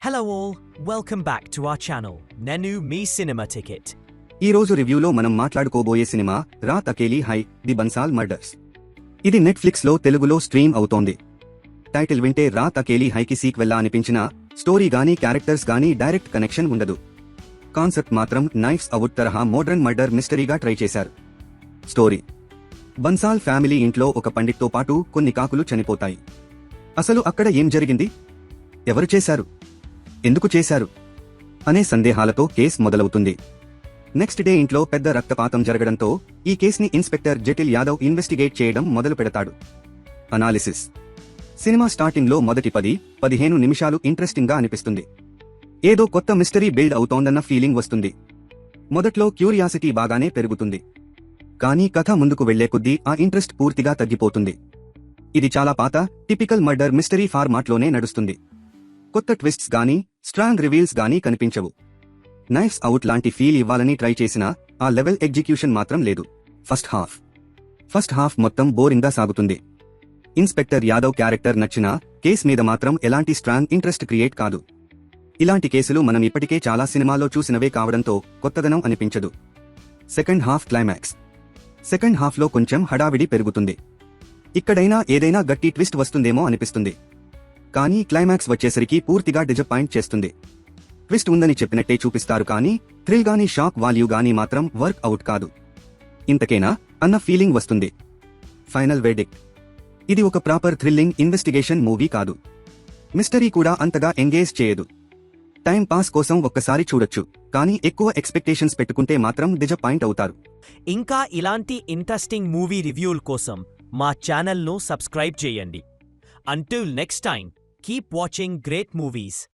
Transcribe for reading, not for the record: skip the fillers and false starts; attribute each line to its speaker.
Speaker 1: Hello all, welcome back to our channel, Nenu Me Cinema Ticket.
Speaker 2: ఈ రోజు రివ్యూలో మనం మాట్లాడుకోబోయే cinema Raat Akeli Hai the Bansal murders. ఇది నెట్ఫ్లిక్స్ లో తెలుగులో స్ట్రీమ్ అవుతోంది. టైటిల్ వింటే రాత్ అకేలీ హైకి సీక్వెల్లా అనిపించినా స్టోరీ గానీ క్యారెక్టర్స్ గానీ డైరెక్ట్ కనెక్షన్ ఉండదు. కాన్సెప్ట్ మాత్రం నైఫ్స్ అవుట్ తరహా మోడ్రన్ మర్డర్ మిస్టరీగా ట్రై చేశారు. స్టోరీ: బన్సాల్ ఫ్యామిలీ ఇంట్లో ఒక పండిట్తో పాటు కొన్ని కాకులు చనిపోతాయి. అసలు అక్కడ ఏం జరిగింది, ఎవరు చేశారు, ఎందుకు చేశారు అనే సందేహాలతో కేస్ మొదలవుతుంది. నెక్స్ట్ డే ఇంట్లో పెద్ద రక్తపాతం జరగడంతో ఈ కేసుని ఇన్స్పెక్టర్ జటిల్ యాదవ్ ఇన్వెస్టిగేట్ చేయడం మొదలు పెడతాడు. అనాలిసిస్: సినిమా స్టార్టింగ్ లో మొదటి 10-15 నిమిషాలు ఇంట్రెస్టింగ్ గా అనిపిస్తుంది. ఏదో కొత్త మిస్టరీ బిల్డ్ అవుతోందన్న ఫీలింగ్ వస్తుంది. మొదట్లో క్యూరియాసిటీ బాగానే పెరుగుతుంది. కానీ కథ ముందుకు వెళ్లే కొద్దీ ఆ ఇంట్రెస్ట్ పూర్తిగా తగ్గిపోతుంది. ఇది చాలా పాత టిపికల్ మర్డర్ మిస్టరీ ఫార్మాట్లోనే నడుస్తుంది. కొత్త ట్విస్ట్స్ గానీ స్ట్రాంగ్ రివీల్స్ గానీ కనిపించవు. నైఫ్స్ అవుట్ లాంటి ఫీల్ ఇవ్వాలని ట్రై చేసినా ఆ లెవెల్ ఎగ్జిక్యూషన్ మాత్రం లేదు. ఫస్ట్ హాఫ్ మొత్తం బోరింగ్ గా సాగుతుంది. ఇన్స్పెక్టర్ యాదవ్ క్యారెక్టర్ నచ్చినా కేస్ మీద మాత్రం ఎలాంటి స్ట్రాంగ్ ఇంట్రెస్ట్ క్రియేట్ కాదు. ఇలాంటి కేసులు మనం ఇప్పటికే చాలా సినిమాల్లో చూసినవే కావడంతో కొత్తదనం అనిపించదు. Second half climax: second half లో కొంచెం హడావిడి పెరుగుతుంది. ఇక్కడైనా ఏదైనా గట్టి ట్విస్ట్ వస్తుందేమో అనిపిస్తుంది. కానీ క్లైమాక్స్ వచ్చేసరికి పూర్తిగా డిజపాయింట్ చేస్తుంది. ట్విస్ట్ ఉందని చెప్పినట్టే చూపిస్తారు కానీ థ్రిల్ గానీ షాక్ వాల్యూ గానీ మాత్రం వర్క్ అవుట్ కాదు. ఇంతకేనా అన్న ఫీలింగ్ వస్తుంది. ఫైనల్ వెర్డిక్ట్: ఇది ఒక ప్రాపర్ థ్రిల్లింగ్ ఇన్వెస్టిగేషన్ మూవీ కాదు. మిస్టరీ కూడా అంతగా ఎంగేజ్ చేయదు. టైం పాస్ కోసం ఒక్కసారి చూడొచ్చు, కానీ ఎక్కువ ఎక్స్పెక్టేషన్స్ పెట్టుకుంటే మాత్రం డిజపాయింట్ అవుతారు.
Speaker 1: ఇంకా ఇలాంటి ఇంట్రెస్టింగ్ మూవీ రివ్యూల కోసం మా ఛానల్ను సబ్స్క్రైబ్ చేయండి. Until next time, keep watching great movies.